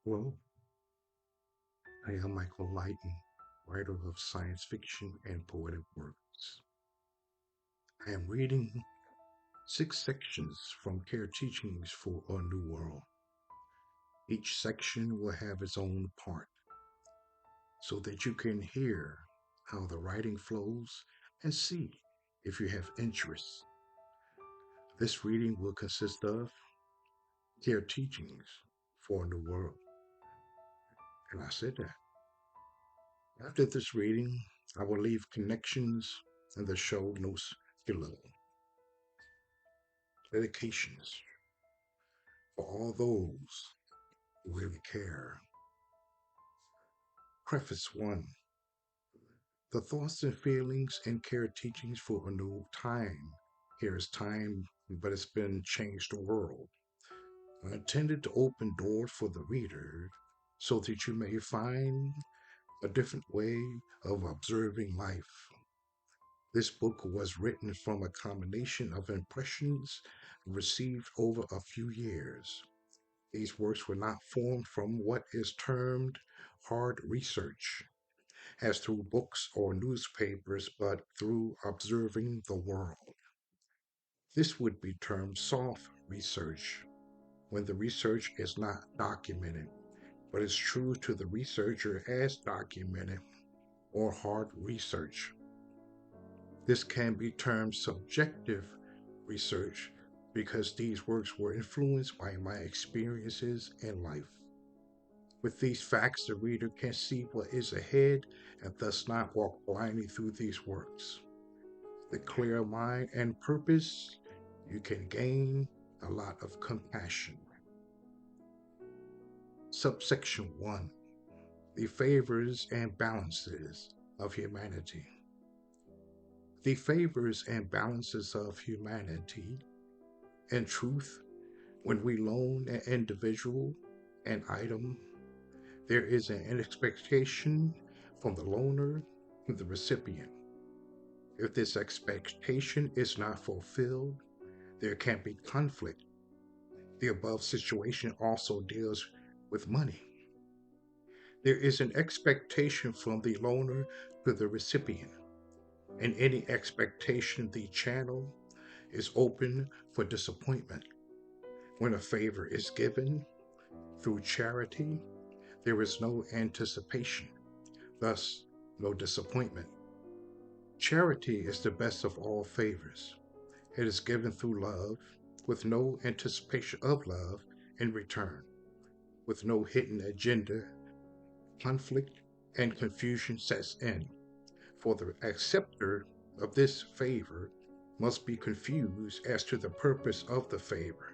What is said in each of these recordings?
Well, I am Michael Lighten, writer of science fiction and poetic works. I am reading 6 sections from Care Teachings for a New World. Each section will have its own part so that you can hear how the writing flows and see if you have interest. This reading will consist of Care Teachings for a New World. And I said that. After this reading, I will leave connections in the show notes below. Dedications for all those who really care. Preface 1. The thoughts and feelings and care teachings for a new time. Here is time, but it's been changed the world. Are intended to open doors for the reader so that you may find a different way of observing life. This book was written from a combination of impressions received over a few years. These works were not formed from what is termed hard research, as through books or newspapers, but through observing the world. This would be termed soft research, when the research is not documented, but is true to the researcher as documented, or hard research. This can be termed subjective research because these works were influenced by my experiences in life. With these facts, the reader can see what is ahead and thus not walk blindly through these works. With a clear mind and purpose, you can gain a lot of compassion. Subsection 1. The favors and balances of humanity. The favors and balances of humanity. In truth, when we loan an individual an item, there is an expectation from the loaner to the recipient. If this expectation is not fulfilled, there can be conflict. The above situation also deals with money. There is an expectation from the loaner to the recipient. In any expectation, the channel is open for disappointment. When a favor is given through charity, there is no anticipation, thus, no disappointment. Charity is the best of all favors. It is given through love, with no anticipation of love in return, with no hidden agenda. Conflict and confusion sets in, for the acceptor of this favor must be confused as to the purpose of the favor.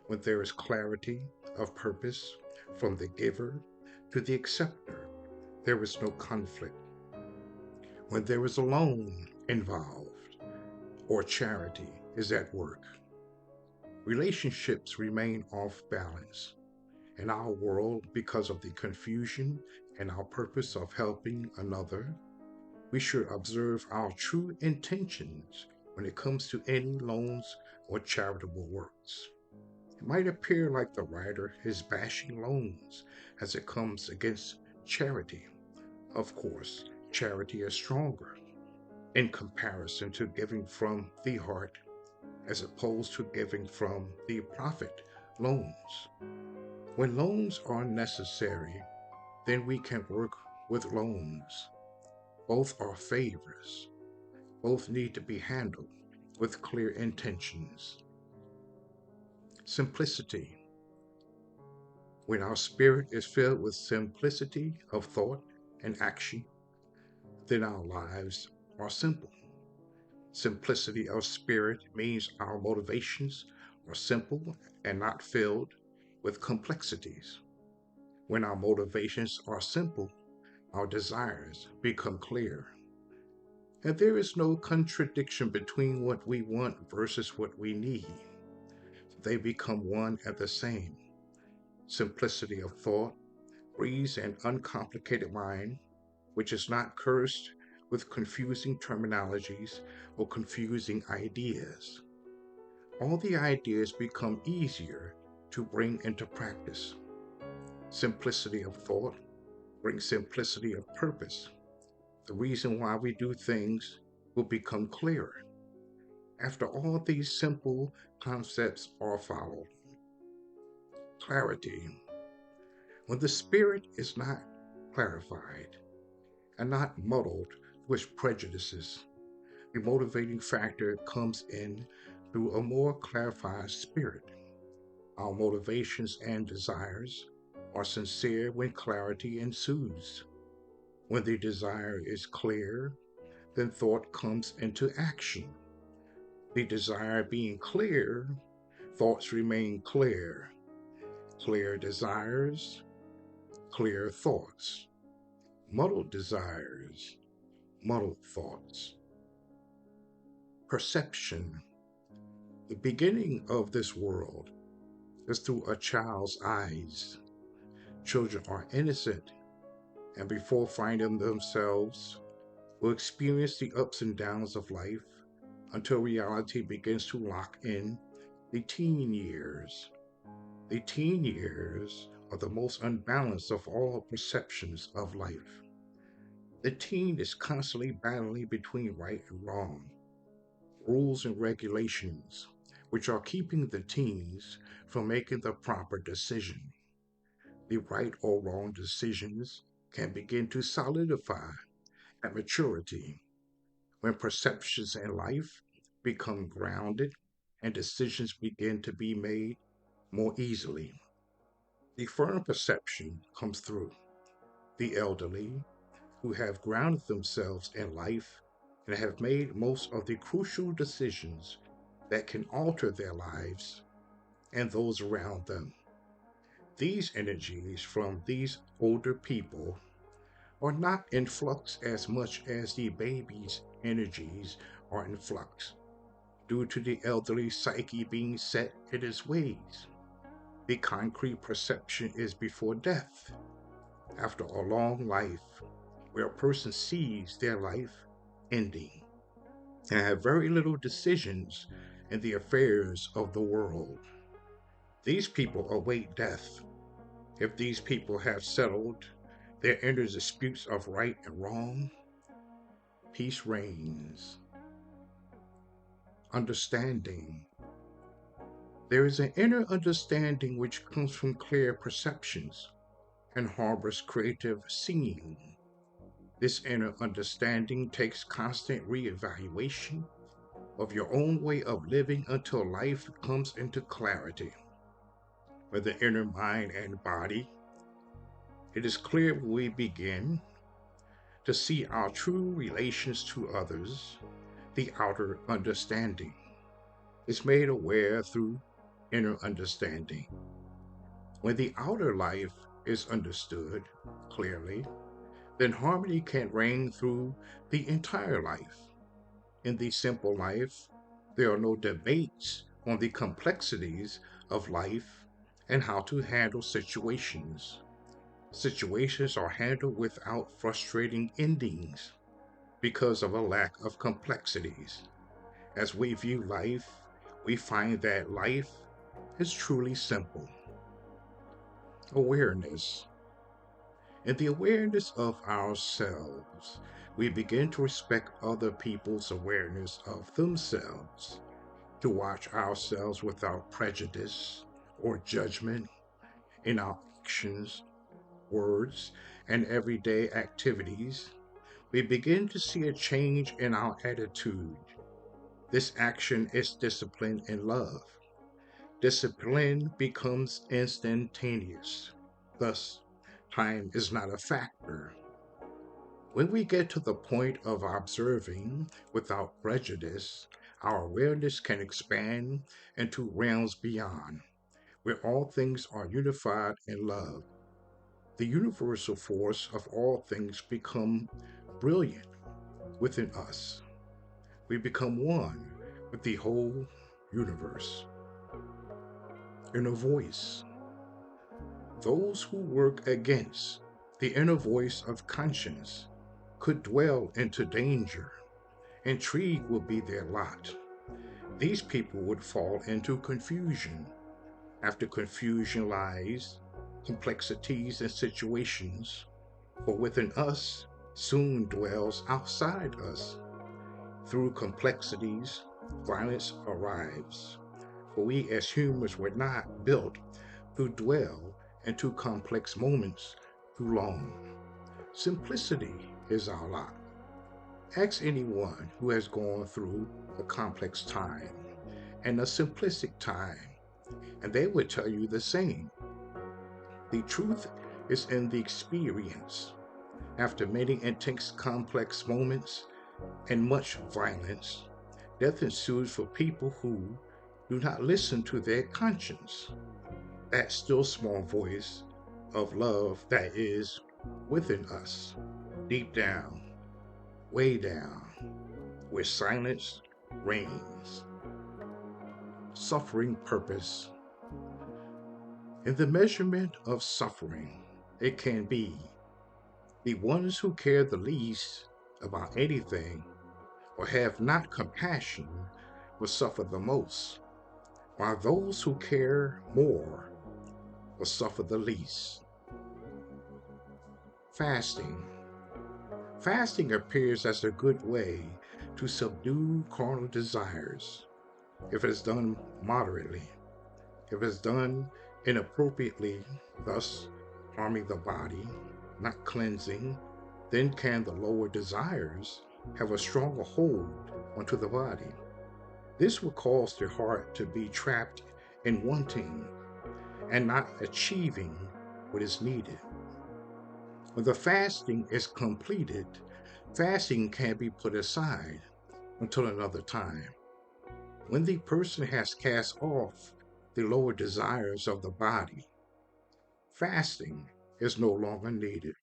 When there is clarity of purpose from the giver to the acceptor, there is no conflict. When there is a loan involved or charity is at work, relationships remain off balance. In our world, because of the confusion and our purpose of helping another, we should observe our true intentions when it comes to any loans or charitable works. It might appear like the writer is bashing loans as it comes against charity. Of course, charity is stronger in comparison to giving from the heart as opposed to giving from the profit loans. When loans are necessary, then we can work with loans. Both are favors. Both need to be handled with clear intentions. Simplicity. When our spirit is filled with simplicity of thought and action, then our lives are simple. Simplicity of spirit means our motivations are simple and not filled with complexities. When our motivations are simple, our desires become clear. And there is no contradiction between what we want versus what we need. They become one and the same. Simplicity of thought breeds an uncomplicated mind, which is not cursed with confusing terminologies or confusing ideas. All the ideas become easier to bring into practice. Simplicity of thought brings simplicity of purpose. The reason why we do things will become clearer after all these simple concepts are followed. Clarity. When the spirit is not clarified and not muddled with prejudices, the motivating factor comes in through a more clarified spirit. Our motivations and desires are sincere when clarity ensues. When the desire is clear, then thought comes into action. The desire being clear, thoughts remain clear. Clear desires, clear thoughts. Muddled desires, muddled thoughts. Perception. The beginning of this world is through a child's eyes. Children are innocent, and before finding themselves, will experience the ups and downs of life until reality begins to lock in the teen years. The teen years are the most unbalanced of all perceptions of life. The teen is constantly battling between right and wrong, rules and regulations, which are keeping the teens from making the proper decision. The right or wrong decisions can begin to solidify at maturity when perceptions in life become grounded and decisions begin to be made more easily. The firm perception comes through the elderly who have grounded themselves in life and have made most of the crucial decisions that can alter their lives and those around them. These energies from these older people are not in flux as much as the baby's energies are in flux, due to the elderly psyche being set in its ways. The concrete perception is before death, after a long life, where a person sees their life ending and have very little decisions in the affairs of the world. These people await death. If these people have settled their inner disputes of right and wrong, peace reigns. Understanding. There is an inner understanding which comes from clear perceptions and harbors creative seeing. This inner understanding takes constant reevaluation of your own way of living until life comes into clarity. For the inner mind and body, it is clear when we begin to see our true relations to others. The outer understanding is made aware through inner understanding. When the outer life is understood clearly, then harmony can reign through the entire life. In the simple life, there are no debates on the complexities of life and how to handle situations. Situations are handled without frustrating endings because of a lack of complexities. As we view life, we find that life is truly simple. Awareness. In the awareness of ourselves, we begin to respect other people's awareness of themselves, to watch ourselves without prejudice or judgment in our actions, words, and everyday activities. We begin to see a change in our attitude. This action is discipline in love. Discipline becomes instantaneous. Thus, time is not a factor. When we get to the point of observing without prejudice, our awareness can expand into realms beyond, where all things are unified in love. The universal force of all things become brilliant within us. We become one with the whole universe. Inner voice. Those who work against the inner voice of conscience could dwell into danger. Intrigue would be their lot. These people would fall into confusion. After confusion lies complexities and situations, for within us soon dwells outside us. Through complexities, violence arrives, for we as humans were not built to dwell into complex moments too long. Simplicity is our lot. Ask anyone who has gone through a complex time and a simplistic time, and they would tell you the same. The truth is in the experience. After many intense, complex moments and much violence, death ensues for people who do not listen to their conscience, that still small voice of love that is within us, deep down, way down, where silence reigns. Suffering purpose. In the measurement of suffering, it can be the ones who care the least about anything or have not compassion will suffer the most, while those who care more will suffer the least. Fasting. Fasting appears as a good way to subdue carnal desires if it is done moderately. If it is done inappropriately, thus harming the body, not cleansing, then can the lower desires have a stronger hold onto the body. This will cause the heart to be trapped in wanting and not achieving what is needed. When the fasting is completed, fasting can be put aside until another time. When the person has cast off the lower desires of the body, fasting is no longer needed.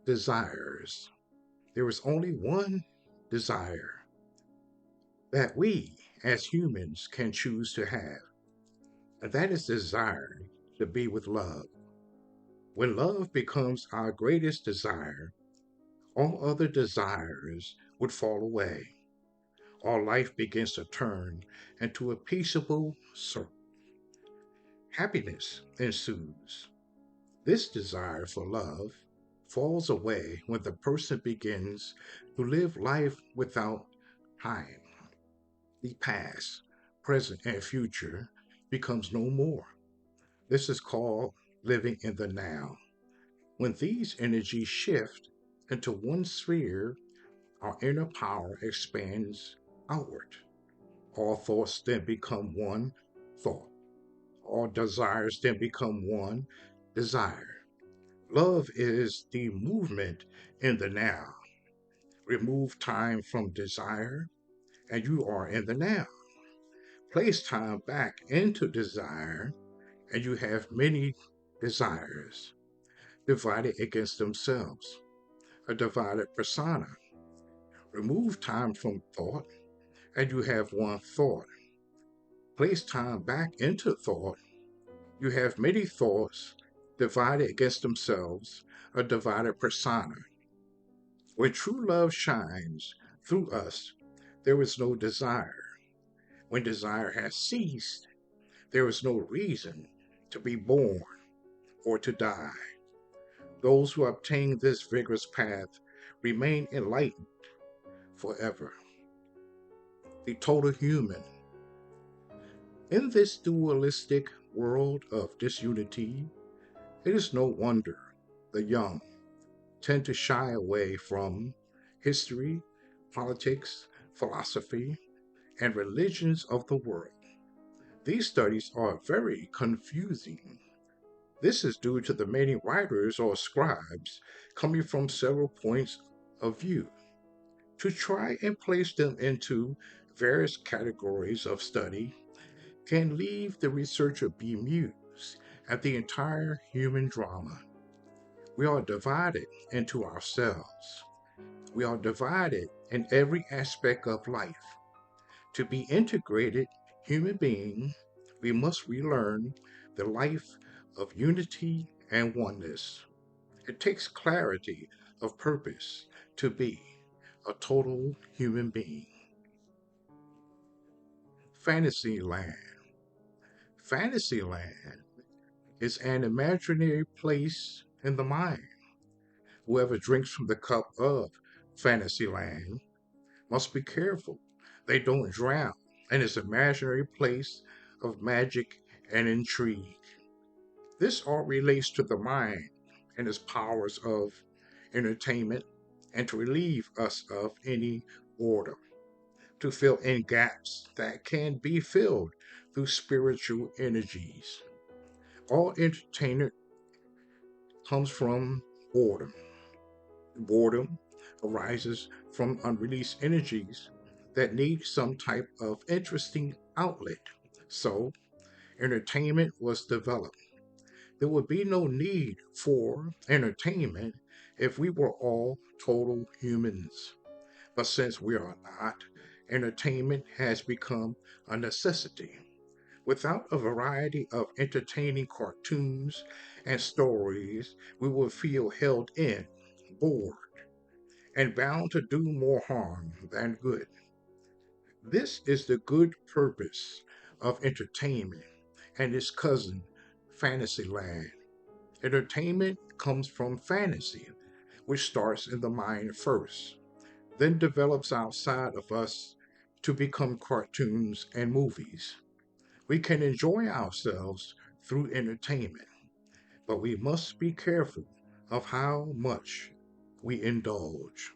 Desires. There is only one desire that we as humans can choose to have, and that is desire to be with love. When love becomes our greatest desire, all other desires would fall away. Our life begins to turn into a peaceable circle. Happiness ensues. This desire for love falls away when the person begins to live life without time. The past, present, and future becomes no more. This is called living in the now. When these energies shift into one sphere, our inner power expands outward. All thoughts then become one thought. All desires then become one desire. Love is the movement in the now. Remove time from desire, and you are in the now. Place time back into desire, and you have many desires divided against themselves, a divided persona. Remove time from thought, and you have one thought. Place time back into thought, you have many thoughts divided against themselves, a divided persona. When true love shines through us, there is no desire. When desire has ceased, there is no reason to be born or to die. Those who obtain this vigorous path remain enlightened forever. The total human. In this dualistic world of disunity, it is no wonder the young tend to shy away from history, politics, philosophy, and religions of the world. These studies are very confusing. This is due to the many writers or scribes coming from several points of view. To try and place them into various categories of study can leave the researcher bemused at the entire human drama. We are divided into ourselves. We are divided in every aspect of life. To be integrated human being, we must relearn the life of unity and oneness. It takes clarity of purpose to be a total human being. Fantasyland. Fantasyland is an imaginary place in the mind. Whoever drinks from the cup of Fantasyland must be careful they don't drown in this imaginary place of magic and intrigue. This all relates to the mind and its powers of entertainment and to relieve us of any boredom, to fill in gaps that can be filled through spiritual energies. All entertainment comes from boredom. Boredom arises from unreleased energies that need some type of interesting outlet. So, entertainment was developed. There would be no need for entertainment if we were all total humans. But since we are not, entertainment has become a necessity. Without a variety of entertaining cartoons and stories, we would feel held in, bored, and bound to do more harm than good. This is the good purpose of entertainment and its cousin, Fantasyland. Entertainment comes from fantasy, which starts in the mind first, then develops outside of us to become cartoons and movies. We can enjoy ourselves through entertainment, but we must be careful of how much we indulge.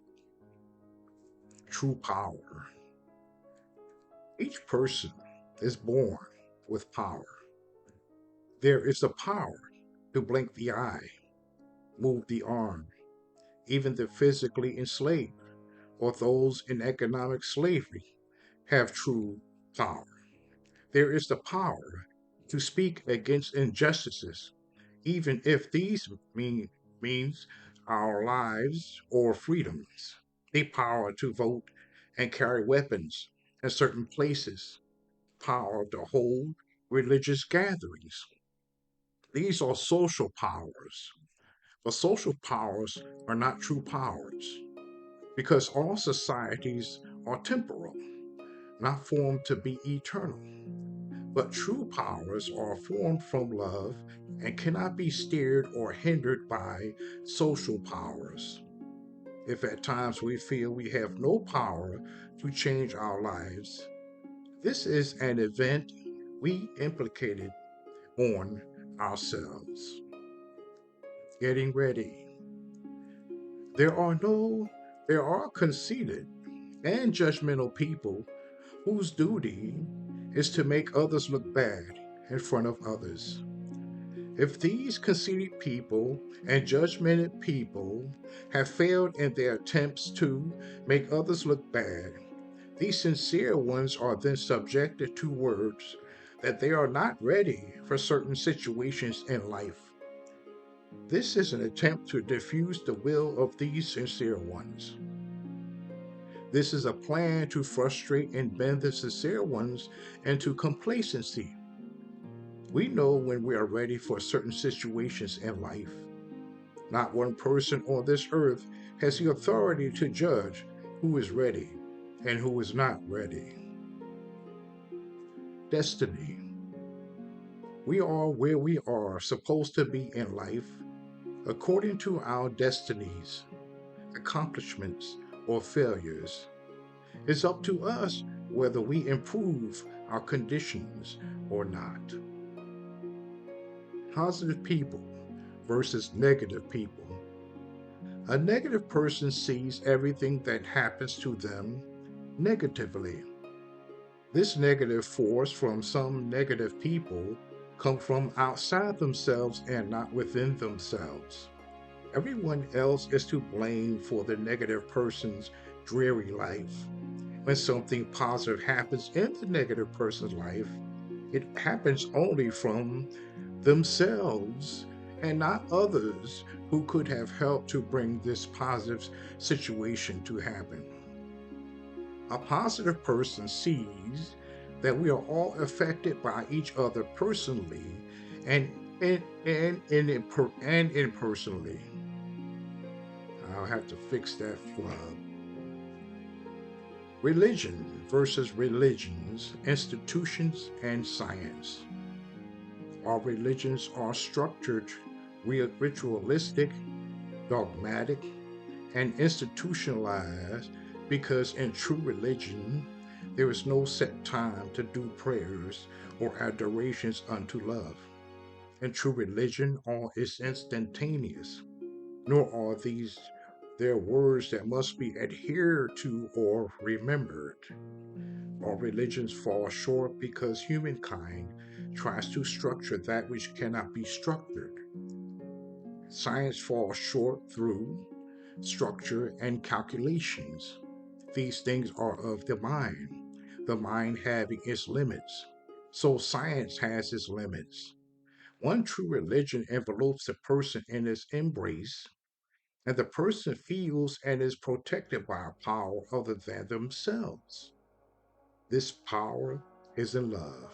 True power. Each person is born with power. There is a power to blink the eye, move the arm, even the physically enslaved or those in economic slavery have true power. There is the power to speak against injustices, even if these means our lives or freedoms. The power to vote and carry weapons in certain places, power to hold religious gatherings. These are social powers, but social powers are not true powers because all societies are temporal, not formed to be eternal. But true powers are formed from love and cannot be steered or hindered by social powers. If at times we feel we have no power to change our lives, this is an event we implicated on ourselves. Getting ready. There are no, there are conceited and judgmental people whose duty is to make others look bad in front of others. If these conceited people and judgmental people have failed in their attempts to make others look bad, these sincere ones are then subjected to words that they are not ready for certain situations in life. This is an attempt to diffuse the will of these sincere ones. This is a plan to frustrate and bend the sincere ones into complacency. We know when we are ready for certain situations in life. Not one person on this earth has the authority to judge who is ready and who is not ready. Destiny. We are where we are supposed to be in life according to our destinies, accomplishments, or failures. It's up to us whether we improve our conditions or not. Positive people versus negative people. A negative person sees everything that happens to them negatively. This negative force from some negative people come from outside themselves and not within themselves. Everyone else is to blame for the negative person's dreary life. When something positive happens in the negative person's life, it happens only from themselves and not others who could have helped to bring this positive situation to happen. A positive person sees that we are all affected by each other personally and impersonally. I'll have to fix that flub. Religion versus religions, institutions, and science. Our religions are structured, ritualistic, dogmatic, and institutionalized because in true religion, there is no set time to do prayers or adorations unto love. In true religion, all is instantaneous, nor are these their words that must be adhered to or remembered. All religions fall short because humankind tries to structure that which cannot be structured. Science falls short through structure and calculations. These things are of the mind having its limits. So science has its limits. One true religion envelopes the person in its embrace, and the person feels and is protected by a power other than themselves. This power is in love.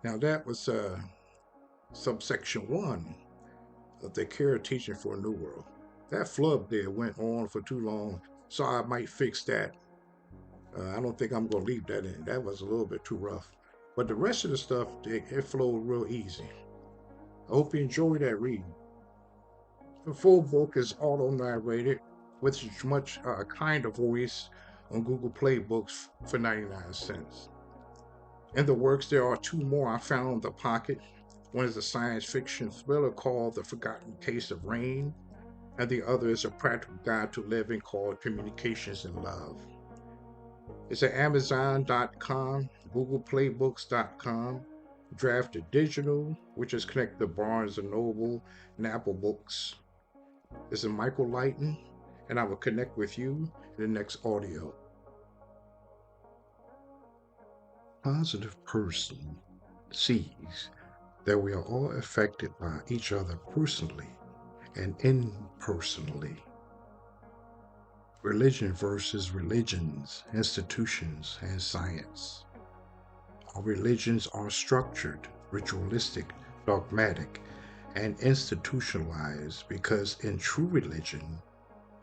Now, that was subsection 1 of the Care Teaching for a New World. That flub there went on for too long, so I might fix that. I don't think I'm going to leave that in. That was a little bit too rough. But the rest of the stuff, it flowed real easy. I hope you enjoyed that reading. The full book is auto narrated with as much kind of voice on Google Play Books for 99 cents. In the works, there are two more I found in the pocket. One is a science fiction thriller called The Forgotten Case of Rain, and the other is a practical guide to living called Communications in Love. It's at Amazon.com, GooglePlaybooks.com, Drafted Digital, which is connected to Barnes & Noble and Apple Books. This is Michael Lighten, and I will connect with you in the next audio. Positive person sees that we are all affected by each other personally and impersonally. Religion versus religions, institutions, and science. Our religions are structured, ritualistic, dogmatic, and institutionalized because in true religion,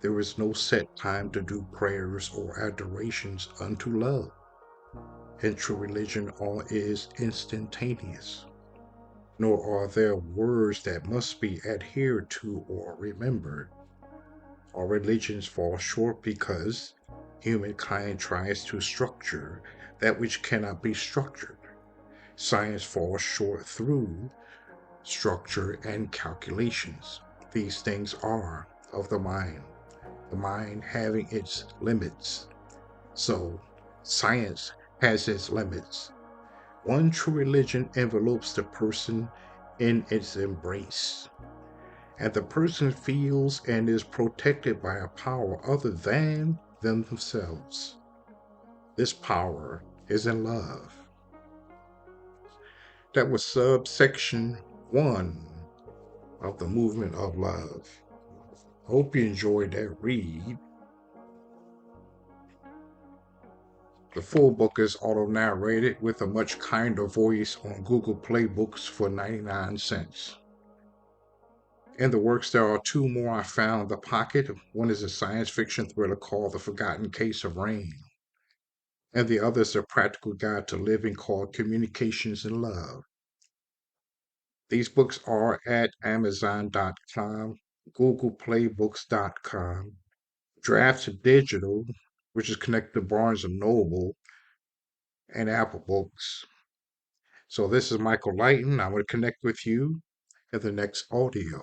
there is no set time to do prayers or adorations unto love. In true religion, all is instantaneous, nor are there words that must be adhered to or remembered. Our religions fall short because humankind tries to structure that which cannot be structured. Science falls short through structure and calculations. These things are of the mind having its limits. So, science has its limits. One true religion envelopes the person in its embrace, and the person feels and is protected by a power other than themselves. This power is in love. That was subsection 1 of the movement of love. Hope you enjoyed that read. The full book is auto-narrated with a much kinder voice on Google Play Books for 99 cents. In the works, there are two more I found in the pocket. One is a science fiction thriller called The Forgotten Case of Rain, and the other is a practical guide to living called Communications in Love. These books are at Amazon.com, GooglePlaybooks.com, Drafted Digital, which is connected to Barnes & Noble, and Apple Books. So this is Michael Lighten. I'm going to connect with you in the next audio.